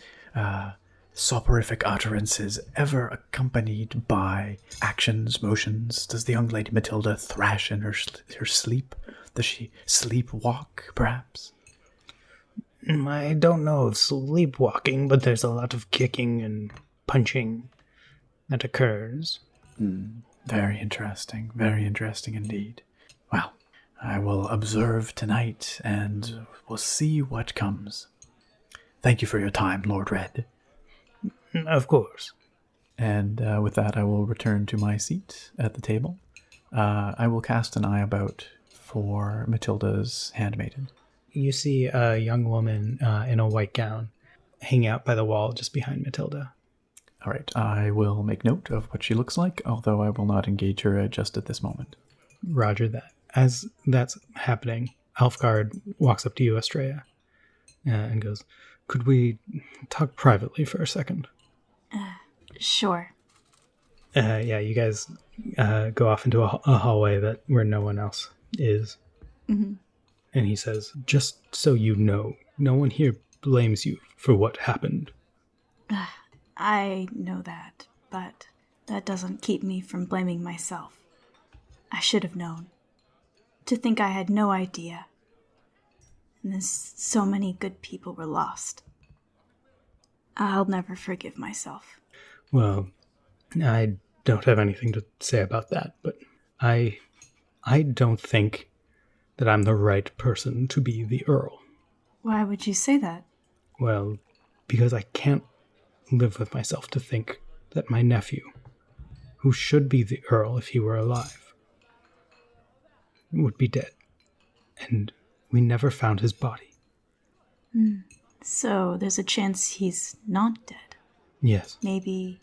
soporific utterances ever accompanied by actions, motions? Does the young lady Matilda thrash in her sleep? Does she sleepwalk, perhaps? I don't know of sleepwalking, but there's a lot of kicking and punching that occurs. Very interesting indeed. Well, I will observe tonight, and we'll see what comes. Thank you for your time, Lord Red. Of course. And with that, I will return to my seat at the table. I will cast an eye about for Matilda's handmaiden. You see a young woman in a white gown hanging out by the wall just behind Matilda. All right, I will make note of what she looks like, although I will not engage her just at this moment. Roger that. As that's happening, Alfgard walks up to you, Estrella, and goes, "Could we talk privately for a second?" Sure. Yeah, you guys go off into a hallway where no one else is. Mm-hmm. And he says, "Just so you know, no one here blames you for what happened." I know that, but that doesn't keep me from blaming myself. I should have known. To think I had no idea. And so many good people were lost. I'll never forgive myself. Well, I don't have anything to say about that, but I don't think that I'm the right person to be the Earl. Why would you say that? Well, because I can't live with myself to think that my nephew, who should be the Earl if he were alive, would be dead. And we never found his body. So there's a chance he's not dead. Yes. Maybe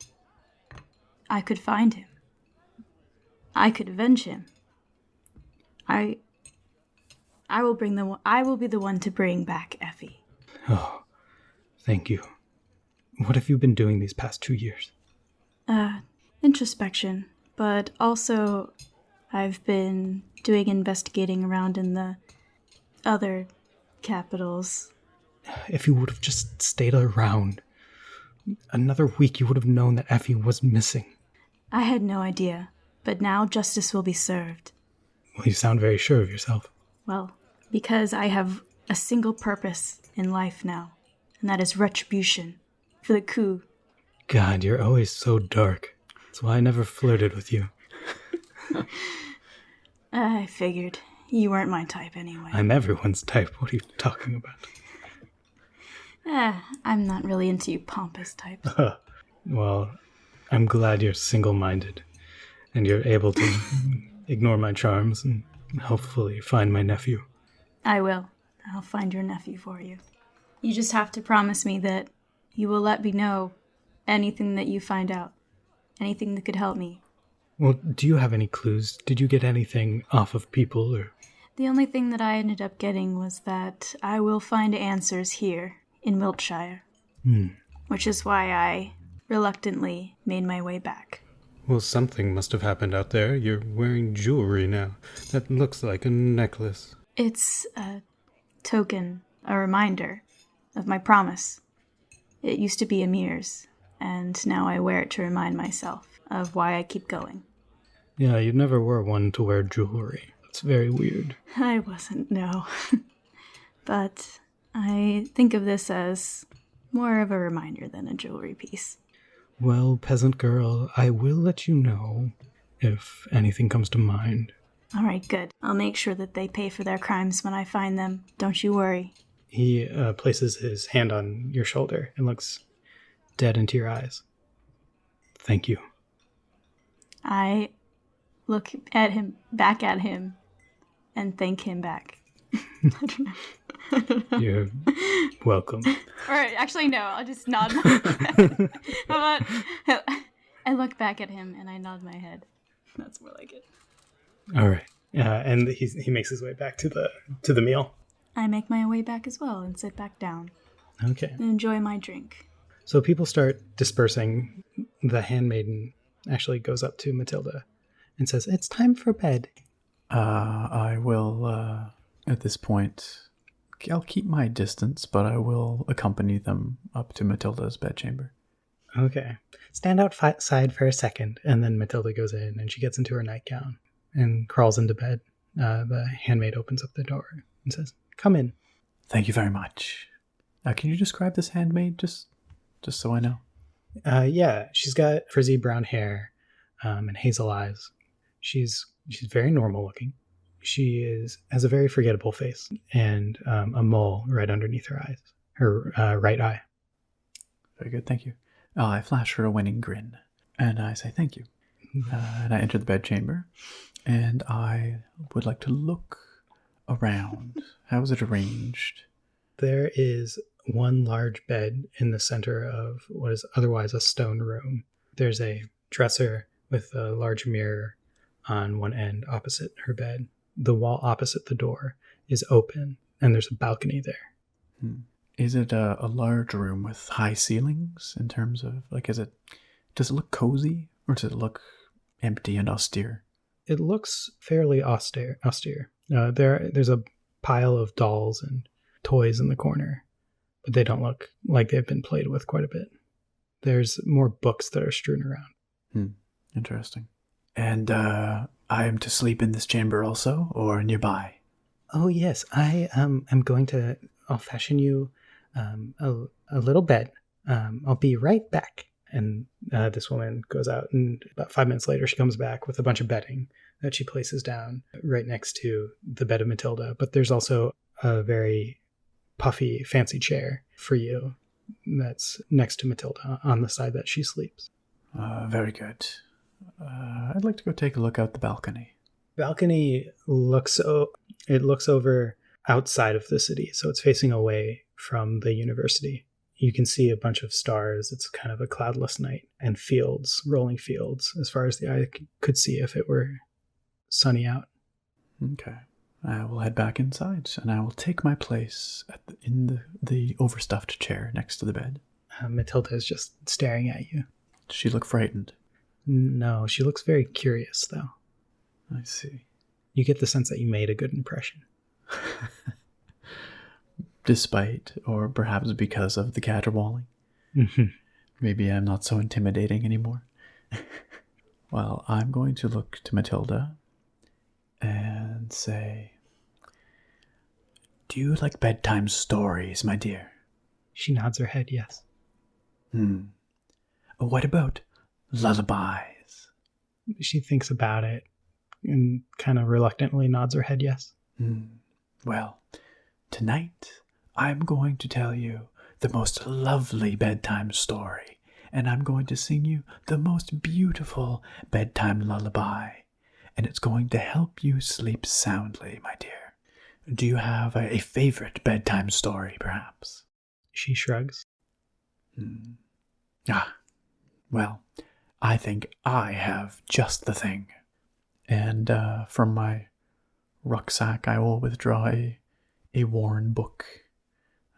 I could find him. I could avenge him. I will be the one to bring back Effie. Oh, thank you. What have you been doing these past 2 years? Introspection, but also I've been doing investigating around in the other capitals. If you would have just stayed around another week, you would have known that Effie was missing. I had no idea, but now justice will be served. Well, you sound very sure of yourself. Well, because I have a single purpose in life now, and that is retribution for the coup. God, you're always so dark. That's why I never flirted with you. I figured. You weren't my type anyway. I'm everyone's type. What are you talking about? I'm not really into you pompous types. Well, I'm glad you're single-minded and you're able to ignore my charms and hopefully find my nephew. I will. I'll find your nephew for you. You just have to promise me that you will let me know anything that you find out. Anything that could help me. Well, do you have any clues? Did you get anything off of people or... The only thing that I ended up getting was that I will find answers here in Wiltshire. Which is why I reluctantly made my way back. Well, something must have happened out there. You're wearing jewelry now. That looks like a necklace. It's a token, a reminder of my promise. It used to be Emir's, and now I wear it to remind myself of why I keep going. Yeah, you never were one to wear jewelry. It's very weird. I wasn't, no. But I think of this as more of a reminder than a jewelry piece. Well, peasant girl, I will let you know if anything comes to mind. All right, good. I'll make sure that they pay for their crimes when I find them. Don't you worry. He places his hand on your shoulder and looks dead into your eyes. Thank you. I look at him, back at him, and thank him back. I don't know. You're welcome. Or actually, no, I'll just nod my head. How about I look back at him and I nod my head. That's more like it. All right. And he makes his way back to the meal. I make my way back as well and sit back down Okay. and enjoy my drink. So people start dispersing. The handmaiden actually goes up to Matilda and says, "It's time for bed." I will, at this point, I'll keep my distance, but I will accompany them up to Matilda's bedchamber. Okay. Stand outside for a second, and then Matilda goes in, and she gets into her nightgown and crawls into bed. The handmaid opens up the door and says, "Come in." Thank you very much. Can you describe this handmaid, just so I know? Yeah, she's got frizzy brown hair and hazel eyes. She's very normal looking. She has a very forgettable face and a mole right underneath her right eye. Very good, thank you. I flash her a winning grin, and I say thank you. And I enter the bedchamber, and I would like to look around. How is it arranged? There is one large bed in the center of what is otherwise a stone room. There's a dresser with a large mirror on one end opposite her bed. The wall opposite the door is open, and there's a balcony there. Is it a large room with high ceilings in terms of, does it look cozy, or does it look empty and austere? It looks fairly austere. There's a pile of dolls and toys in the corner, but they don't look like they've been played with quite a bit. There's more books that are strewn around. Interesting. And I am to sleep in this chamber also, or nearby? Oh, yes. I'll fashion you a little bed. I'll be right back. And this woman goes out, and about 5 minutes later, she comes back with a bunch of bedding that she places down right next to the bed of Matilda. But there's also a very puffy, fancy chair for you that's next to Matilda on the side that she sleeps. Very good. I'd like to go take a look out the balcony. Balcony looks over outside of the city, so it's facing away from the university. You can see a bunch of stars. It's kind of a cloudless night, and fields, rolling fields, as far as the eye could see if it were sunny out. Okay. I will head back inside, and I will take my place in the overstuffed chair next to the bed. Matilda is just staring at you. Does she look frightened? No, she looks very curious, though. I see. You get the sense that you made a good impression. Despite, or perhaps because of the caterwauling. Maybe I'm not so intimidating anymore. Well, I'm going to look to Matilda and say, "Do you like bedtime stories, my dear?" She nods her head, yes. What about lullabies? She thinks about it and kind of reluctantly nods her head, yes. Well, tonight I'm going to tell you the most lovely bedtime story, and I'm going to sing you the most beautiful bedtime lullaby, and it's going to help you sleep soundly, my dear. Do you have a favorite bedtime story, perhaps? She shrugs. Well, I think I have just the thing. And from my rucksack, I will withdraw a worn book.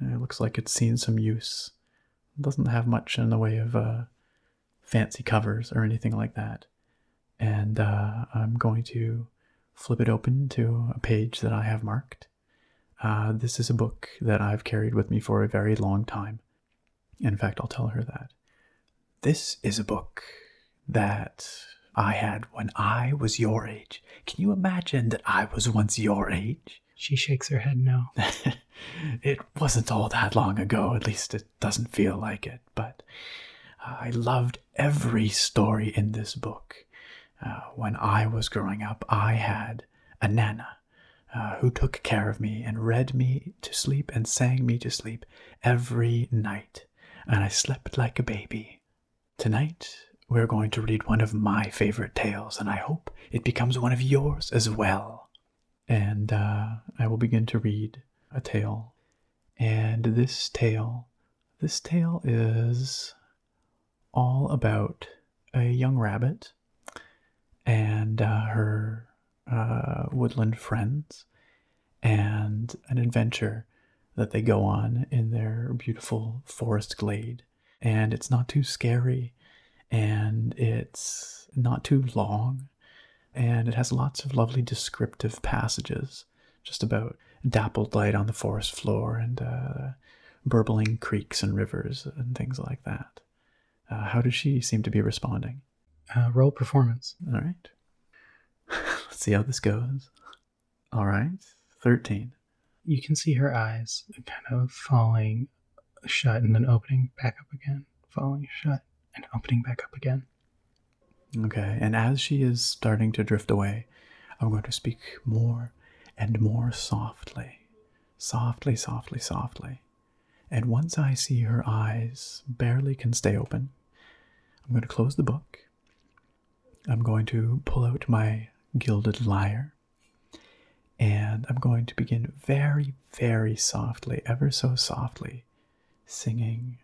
It looks like it's seen some use. It doesn't have much in the way of fancy covers or anything like that. And I'm going to flip it open to a page that I have marked. This is a book that I've carried with me for a very long time. In fact, I'll tell her that. This is a book that I had when I was your age. Can you imagine that I was once your age? She shakes her head no. It wasn't all that long ago, at least it doesn't feel like it, but I loved every story in this book. When I was growing up, I had a Nana who took care of me and read me to sleep and sang me to sleep every night, and I slept like a baby. Tonight, we're going to read one of my favorite tales, and I hope it becomes one of yours as well. And I will begin to read a tale And this tale is all about a young rabbit and her woodland friends and an adventure that they go on in their beautiful forest glade. And it's not too scary, and it's not too long, and it has lots of lovely descriptive passages just about dappled light on the forest floor and burbling creeks and rivers and things like that. How does she seem to be responding? Roll performance. All right. Let's see how this goes. All right. 13. You can see her eyes kind of falling shut and then opening back up again, falling shut and opening back up again. Okay, and as she is starting to drift away, I'm going to speak more and more softly. Softly, softly, softly. And once I see her eyes barely can stay open, I'm going to close the book. I'm going to pull out my gilded lyre. And I'm going to begin very, very softly, ever so softly, singing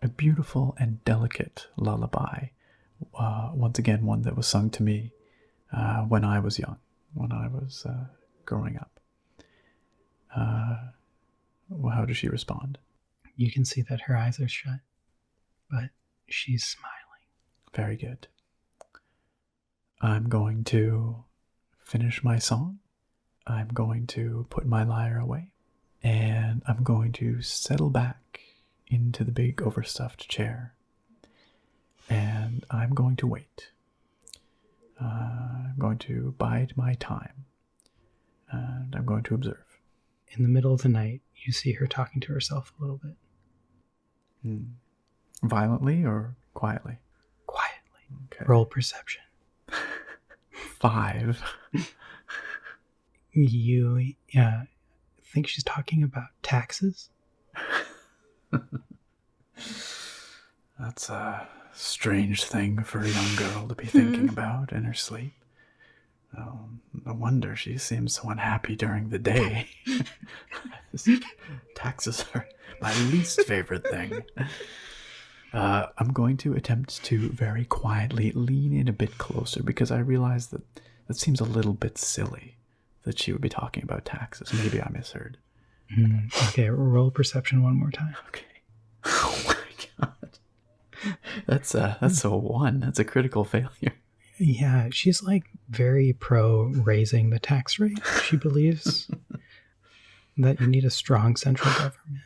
a beautiful and delicate lullaby. Once again, one that was sung to me when I was young, when I was growing up. How does she respond? You can see that her eyes are shut, but she's smiling. Very good. I'm going to finish my song. I'm going to put my lyre away, and I'm going to settle back into the big overstuffed chair, and I'm going to wait. I'm going to bide my time, and I'm going to observe. In the middle of the night, you see her talking to herself a little bit. Violently or quietly? Quietly. Okay. Roll perception. 5. You think she's talking about taxes? That's a strange thing for a young girl to be thinking about in her sleep. No wonder she seems so unhappy during the day. Taxes are my least favorite thing. I'm going to attempt to very quietly lean in a bit closer because I realize that seems a little bit silly that she would be talking about taxes. Maybe I misheard. Okay, roll perception one more time. Okay. Oh my god. That's a 1. That's a critical failure. Yeah, she's like very pro raising the tax rate. She believes that you need a strong central government.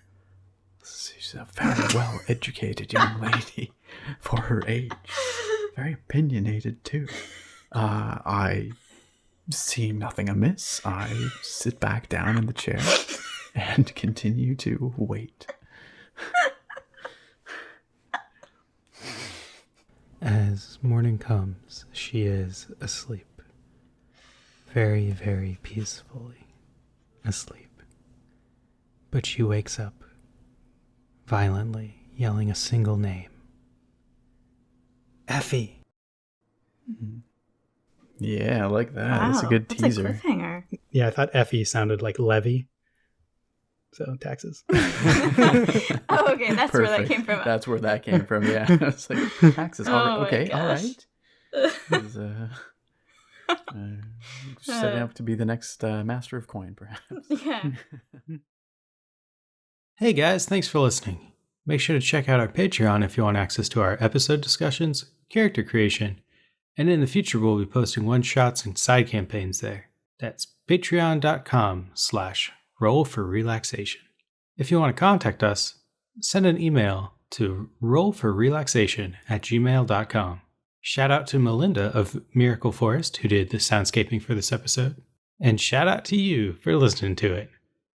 She's a very well-educated young lady for her age. Very opinionated, too. I see nothing amiss. I sit back down in the chair and continue to wait. As morning comes, she is asleep. Very, very peacefully asleep. But she wakes up, violently yelling a single name. Effie! Yeah, I like that. Wow, that's a good teaser. That's a cliffhanger. Yeah, I thought Effie sounded like levy. So, taxes. Oh, okay, that's where that came from. That's where that came from, yeah. I was like, taxes. Okay, all right. Setting up to be the next master of coin, perhaps. Yeah. Hey guys, thanks for listening. Make sure to check out our Patreon if you want access to our episode discussions, character creation, and in the future we'll be posting one-shots and side campaigns there. That's patreon.com/rollforrelaxation. If you want to contact us, send an email to rollforrelaxation@gmail.com. Shout out to Melinda of Miracle Forest who did the soundscaping for this episode. And shout out to you for listening to it.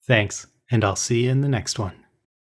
Thanks, and I'll see you in the next one.